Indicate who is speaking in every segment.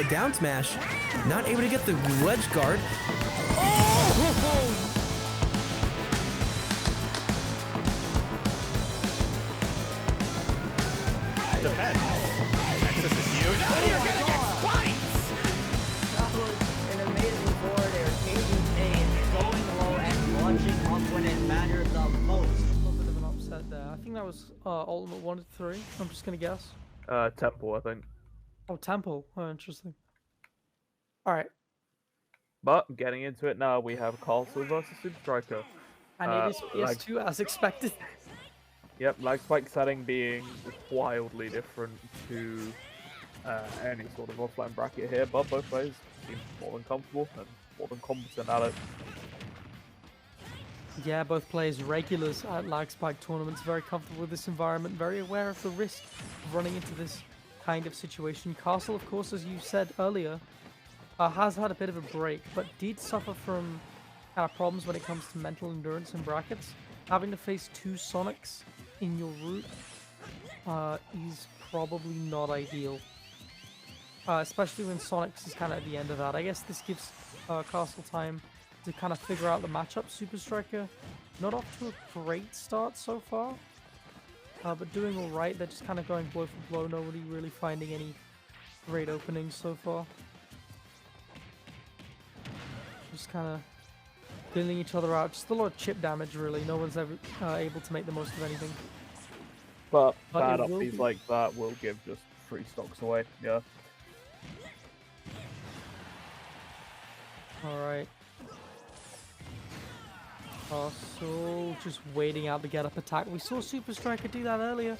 Speaker 1: down smash. Not able to get the ledge guard. Oh!
Speaker 2: Defense. Nexus is huge. Oh, you're gonna get twice!
Speaker 3: That was an amazing board. They were taking pain, going low, and launching up when it mattered the most.
Speaker 4: A little bit of an upset there. I think that was Ultimate 1 to 3. I'm just gonna guess.
Speaker 5: Temple, I think.
Speaker 4: Oh, Temple. Oh, interesting. Alright.
Speaker 5: But getting into it now, we have Castle versus Super Striker.
Speaker 4: And it is PS2 as expected.
Speaker 5: Yep, Lagspike setting being wildly different to any sort of offline bracket here, but both players seem more than comfortable and more than competent at it.
Speaker 4: Yeah, both players regulars at Lagspike tournaments, very comfortable with this environment, very aware of the risk of running into this kind of situation. Castle, of course, as you said earlier, has had a bit of a break, but did suffer from problems when it comes to mental endurance in brackets. Having to face 2 Sonics in your route is probably not ideal. Especially when Sonics is kind of at the end of that. I guess this gives Castle time to kind of figure out the matchup. Super Striker, not off to a great start so far, but doing alright. They're just kind of going blow for blow, nobody really finding any great openings so far. Just kind of dealing each other out. Just a lot of chip damage, really. No one's ever able to make the most of anything.
Speaker 5: But bad
Speaker 4: it will
Speaker 5: upbeats
Speaker 4: be-
Speaker 5: like that will give just 3 stocks away, yeah.
Speaker 4: Alright. Castle just waiting out the get-up attack. We saw Super Striker do that earlier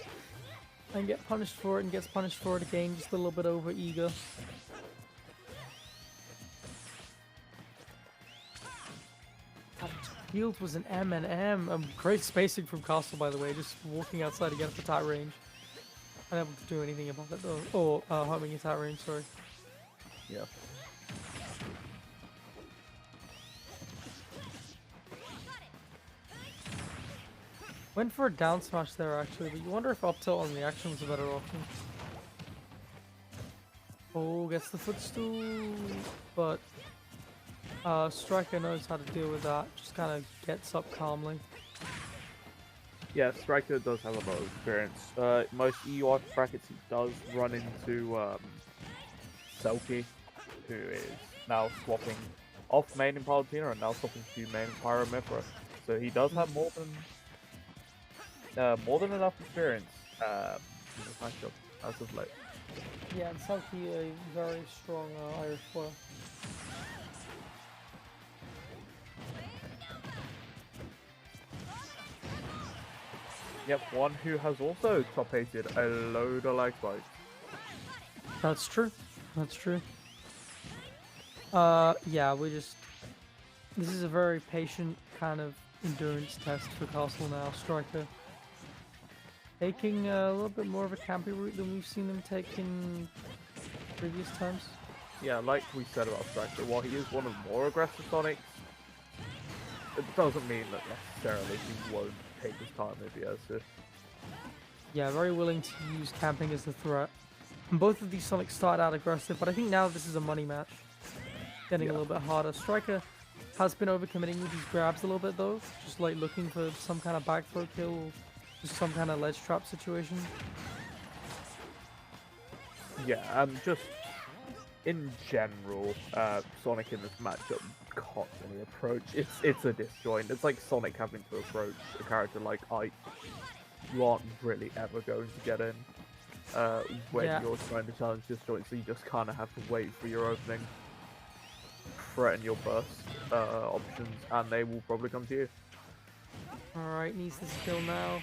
Speaker 4: and get punished for it, and gets punished for it again, just a little bit over eager. That field was an M&M. Great spacing from Castle, by the way, just walking outside to get up attack range. Unable to do anything about it though. Or homing attack range, sorry.
Speaker 5: Yeah.
Speaker 4: Went for a down smash there actually, but you wonder if up tilt on reaction was a better option. Oh, gets the footstool, but Striker knows how to deal with that. Just kind of gets up calmly.
Speaker 5: Yeah, Striker does have a lot of experience. Most EU brackets he does run into Selkie, who is now swapping off main in Palutena and now swapping to main Pyra Mythra. So he does have more than enough experience in this matchup as of late.
Speaker 4: Yeah, and Selkie, a very strong Irish player.
Speaker 5: Yep, one who has also top 8'd a load of Lagspikes.
Speaker 4: That's true. That's true. Yeah, this is a very patient kind of endurance test for Castle now. Striker taking a little bit more of a campy route than we've seen him take in previous times.
Speaker 5: Yeah, like we said about Striker, while he is one of the more aggressive Sonics, it doesn't mean that necessarily he won't take his time if he has to.
Speaker 4: Yeah, very willing to use camping as the threat. And both of these Sonics start out aggressive, but I think now this is a money match. Getting a little bit harder. Striker has been overcommitting with these grabs a little bit though, just like looking for some kind of back throw kill, or just some kind of ledge trap situation.
Speaker 5: Yeah, and just in general, Sonic in this matchup can't really approach. It's a disjoint. It's like Sonic having to approach a character like Ike. You aren't really ever going to get in when you're trying to challenge disjoint, so you just kind of have to wait for your opening, threaten your burst options, and they will probably come to you.
Speaker 4: Alright, needs this kill now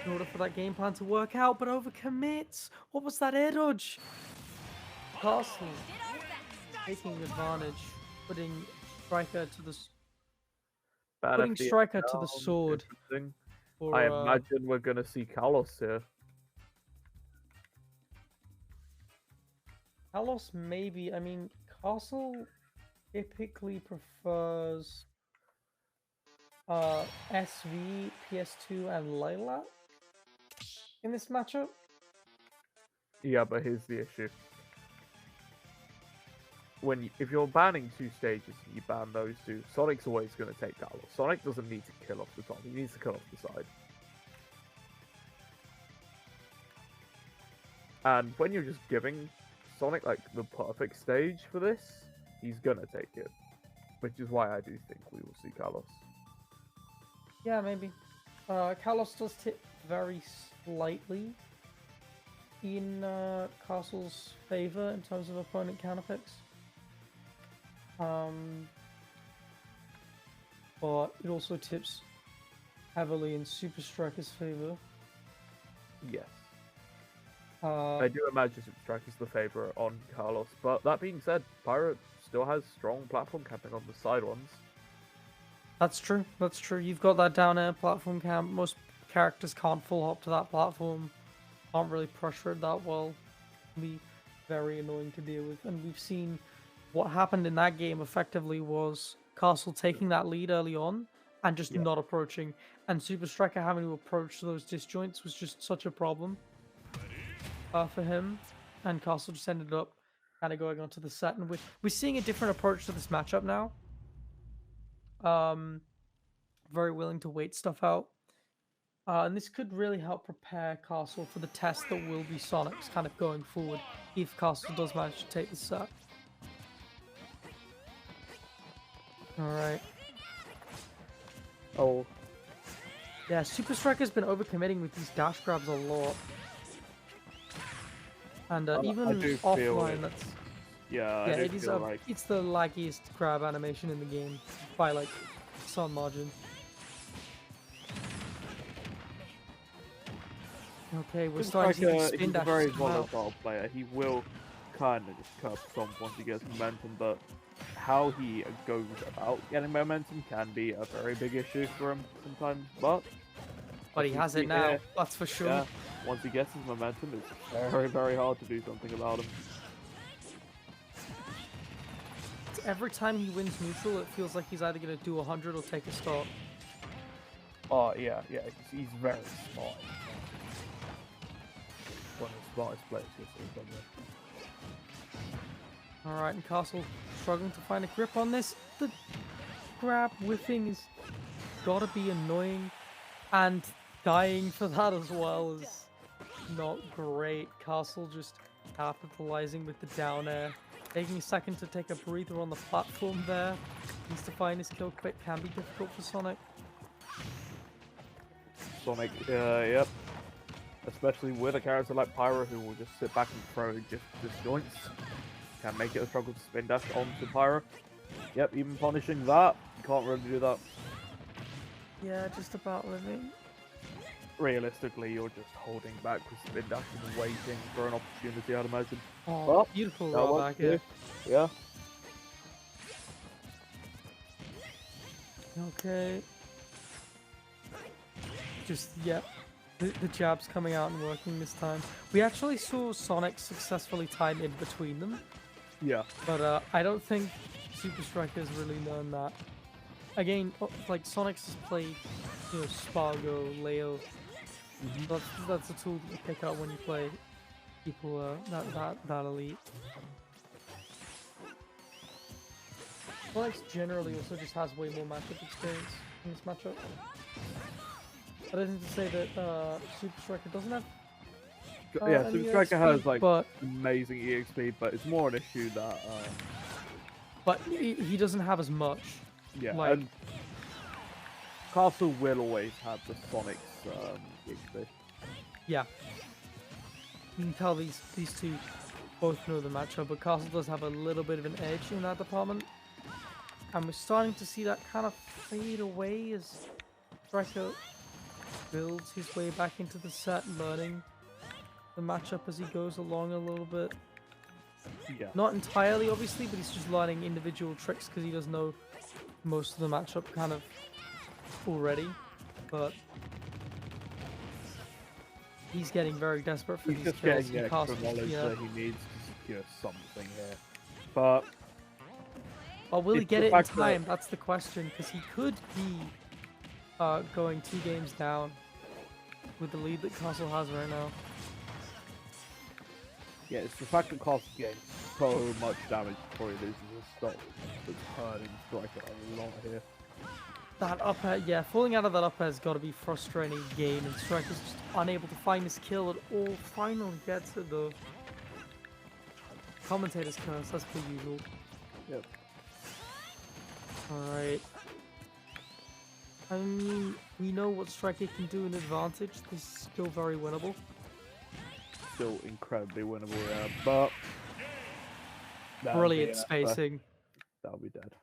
Speaker 4: in order for that game plan to work out, but overcommits! What was that air dodge? Castle taking advantage, putting Striker to the sword.
Speaker 5: Interesting.
Speaker 4: For,
Speaker 5: I imagine we're gonna see Kalos here.
Speaker 4: Kalos maybe. I mean, Castle typically prefers SV, PS2, and Layla in this matchup.
Speaker 5: Yeah, but here's the issue. if you're banning 2 stages and you ban those 2, Sonic's always going to take Carlos. Sonic doesn't need to kill off the top; he needs to kill off the side. And when you're just giving Sonic like the perfect stage for this, he's gonna take it. Which is why I do think we will see Carlos.
Speaker 4: Yeah, maybe. Carlos does tip very slightly in Castle's favor in terms of opponent counter picks. But it also tips heavily in Super Striker's favor.
Speaker 5: Yes. I do imagine Super Striker's the favourite on Carlos, but that being said, Pyra still has strong platform camping on the side ones.
Speaker 4: That's true. That's true. You've got that down air platform camp. Most characters can't full hop to that platform. Can't really pressure it that well. Be very annoying to deal with. And we've seen what happened in that game effectively was Castle taking that lead early on and just not approaching. And Super Striker having to approach those disjoints was just such a problem for him. And Castle just ended up kind of going onto the set. And we're seeing a different approach to this matchup now. Very willing to wait stuff out. And this could really help prepare Castle for the test that will be Sonic's kind of going forward if Castle does manage to take the set. Alright.
Speaker 5: Oh.
Speaker 4: Yeah, Super Striker's been overcommitting with these dash grabs a lot. And even offline, that's...
Speaker 5: Yeah,
Speaker 4: yeah, it's the laggiest grab animation in the game by like some margin. Okay, we're starting to see spin
Speaker 5: he's a
Speaker 4: dash.
Speaker 5: very volatile player. He will kind of just curb stomp once he gets momentum, but how he goes about getting momentum can be a very big issue for him sometimes. But
Speaker 4: he has it now, that's for sure.
Speaker 5: Yeah, once he gets his momentum, it's very, very hard to do something about him.
Speaker 4: Every time he wins neutral, it feels like he's either going to do 100 or take a stop.
Speaker 5: Oh, yeah, he's very smart. One of the smartest players you'll see from there.
Speaker 4: Alright, and Castle struggling to find a grip on this. The grab whiffing is gotta be annoying, and dying for that as well is not great. Castle just capitalizing with the down air. Taking a second to take a breather on the platform there. Needs to find his kill quick. Can be difficult for Sonic.
Speaker 5: Sonic, yep. Especially with a character like Pyra who will just sit back and throw just disjoints. Can make it a struggle to spin dash onto Pyra. Yep, even punishing that. You can't really do that.
Speaker 4: Yeah, just about living.
Speaker 5: Realistically, you're just holding back with spin dash and waiting for an opportunity, I'd imagine.
Speaker 4: Oh,
Speaker 5: but
Speaker 4: beautiful roll back here.
Speaker 5: Yeah.
Speaker 4: Okay. Just, yeah. The jab's coming out and working this time. We actually saw Sonic successfully time in between them.
Speaker 5: Yeah.
Speaker 4: But I don't think Super Striker's really learned that. Again, like Sonic's has played, you know, Spargo, Leo. That's a tool that you pick up when you play people that elite. Sonic generally also just has way more matchup experience in this matchup. That isn't to say that Super Striker doesn't have.
Speaker 5: Yeah, Super Striker has like
Speaker 4: but,
Speaker 5: amazing EXP, but it's more an issue that.
Speaker 4: But he doesn't have as much.
Speaker 5: Yeah,
Speaker 4: like,
Speaker 5: and Castle will always have the Sonic's EXP.
Speaker 4: Yeah. You can tell these two both know the matchup, but Castle does have a little bit of an edge in that department. And we're starting to see that kind of fade away as Striker builds his way back into the set, learning the matchup as he goes along a little bit.
Speaker 5: Yeah.
Speaker 4: Not entirely, obviously, but he's just learning individual tricks because he does know most of the matchup kind of already. But he's getting very desperate for these
Speaker 5: just
Speaker 4: kills.
Speaker 5: getting the extra knowledge that he needs to secure something here. But
Speaker 4: will he get it in time? That's the question, because he could be going 2 games down with the lead that Castle has right now.
Speaker 5: Yeah, it's the fact that Castle getting so much damage before he loses his stock that's hurting Striker a lot here.
Speaker 4: That up air, yeah, falling out of that up air has got to be frustrating game, and Striker's just unable to find his kill at all. Finally gets it though. Commentator's curse, as per usual.
Speaker 5: Yep.
Speaker 4: Alright. I mean, we know what Striker can do in advantage. This is still very winnable.
Speaker 5: Still incredibly winnable, yeah, but...
Speaker 4: Brilliant spacing.
Speaker 5: That'll be dead.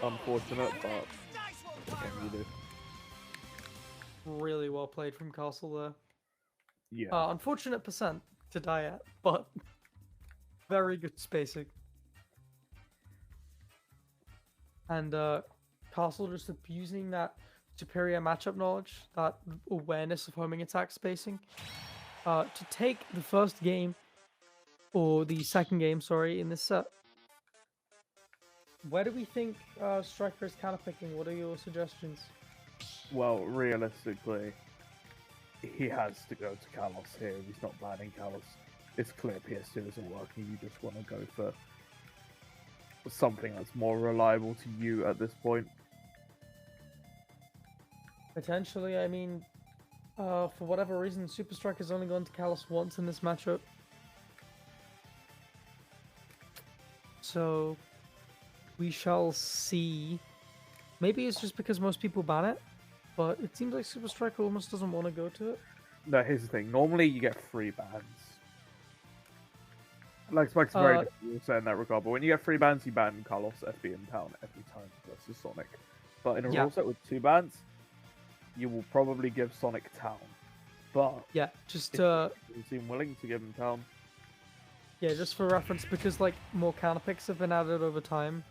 Speaker 5: Unfortunate, but what can you do?
Speaker 4: Really well played from Castle there.
Speaker 5: Yeah.
Speaker 4: Unfortunate percent to die at, but very good spacing. And Castle just abusing that superior matchup knowledge, that awareness of homing attack spacing, to take the first game, or the second game, sorry, in this set. Where do we think Striker is counterpicking? What are your suggestions?
Speaker 5: Well, realistically, he has to go to Kalos here if he's not banning Kalos. It's clear PS2 isn't working, you just want to go for something that's more reliable to you at this point.
Speaker 4: Potentially, I mean, for whatever reason, Super Striker's only gone to Kalos once in this matchup. So, we shall see. Maybe it's just because most people ban it, but it seems like Super Striker almost doesn't want to go to it.
Speaker 5: No, here's the thing. Normally you get free bans. Lagspike's very difficult to say in that regard, but when you get free bans, you ban Carlos FB in town every time versus Sonic. But in a rule set with 2 bans, you will probably give Sonic town. But
Speaker 4: yeah, just
Speaker 5: you seem willing to give him town.
Speaker 4: Yeah, just for reference, because like more counterpicks have been added over time.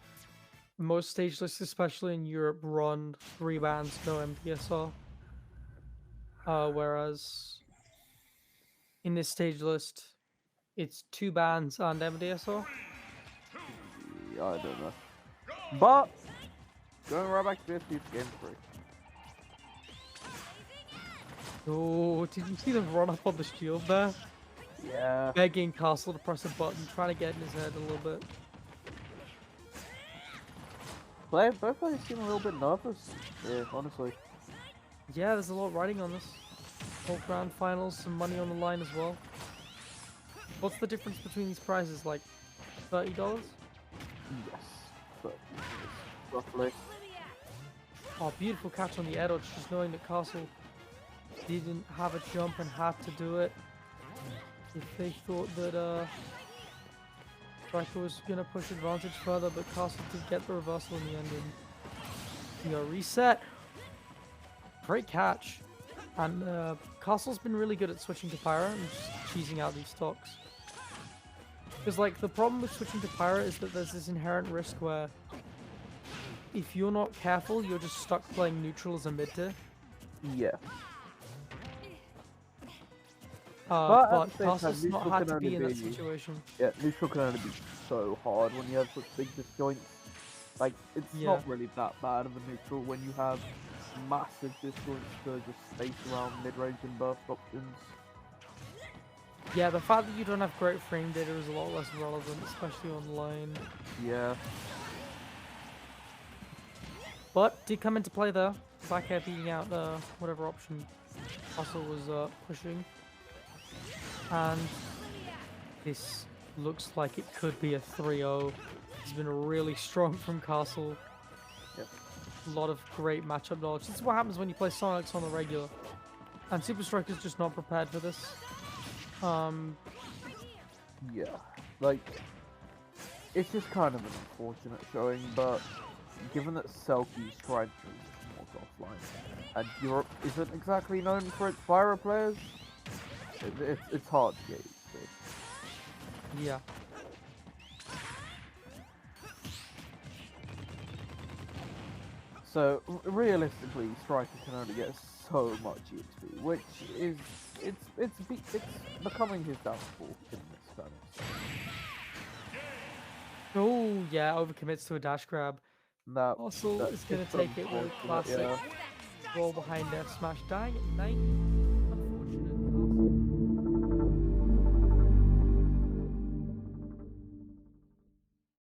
Speaker 4: Most stage lists, especially in Europe, run 3 bans, no MDSR. Whereas in this stage list, it's 2 bans and MDSR.
Speaker 5: Yeah, I don't know. But going right back to this game 3.
Speaker 4: Oh, did you see them run up on the shield there?
Speaker 5: Yeah.
Speaker 4: Begging Castle to press a button, trying to get in his head a little bit.
Speaker 5: Both players seem a little bit nervous, yeah, honestly.
Speaker 4: Yeah, there's a lot riding on this. Whole grand finals, some money on the line as well. What's the difference between these prizes? Like $30?
Speaker 5: Yes, but roughly.
Speaker 4: Oh, beautiful catch on the air dodge, just knowing that Castle didn't have a jump and had to do it. If they thought that Striker was going to push advantage further, but Castle did get the reversal in the end. And, you know, reset. Great catch. And Castle's been really good at switching to Pyra and just cheesing out these stocks. Because, like, the problem with switching to Pyra is that there's this inherent risk where if you're not careful, you're just stuck playing neutral as a mid-tier.
Speaker 5: Yeah.
Speaker 4: But Castle's not had to be in that situation.
Speaker 5: Yeah, neutral can only be so hard when you have such big disjoints. Like, it's not really that bad of a neutral when you have massive disjoints to just space around mid-range and burst options.
Speaker 4: Yeah, the fact that you don't have great frame data is a lot less relevant, especially online.
Speaker 5: Yeah.
Speaker 4: But did come into play there. Back air beating out whatever option Castle was pushing. And this looks like it could be a 3-0. It's been really strong from Castle.
Speaker 5: Yep.
Speaker 4: A lot of great matchup knowledge. This is what happens when you play Sonics on the regular. And Super Striker's just not prepared for this.
Speaker 5: Yeah. Like, it's just kind of an unfortunate showing, but given that Selkie's tried to walk offline, and Europe isn't exactly known for its Pyra players, it's hard to get used to.
Speaker 4: Yeah.
Speaker 5: So realistically, Striker can only get so much EXP, which is it's becoming his downfall in this fairness.
Speaker 4: Oh yeah, overcommits to a dash grab.
Speaker 5: That
Speaker 4: Also is gonna take it with
Speaker 5: unfortunate,
Speaker 4: classic
Speaker 5: yeah.
Speaker 4: roll behind F smash, dying at 9.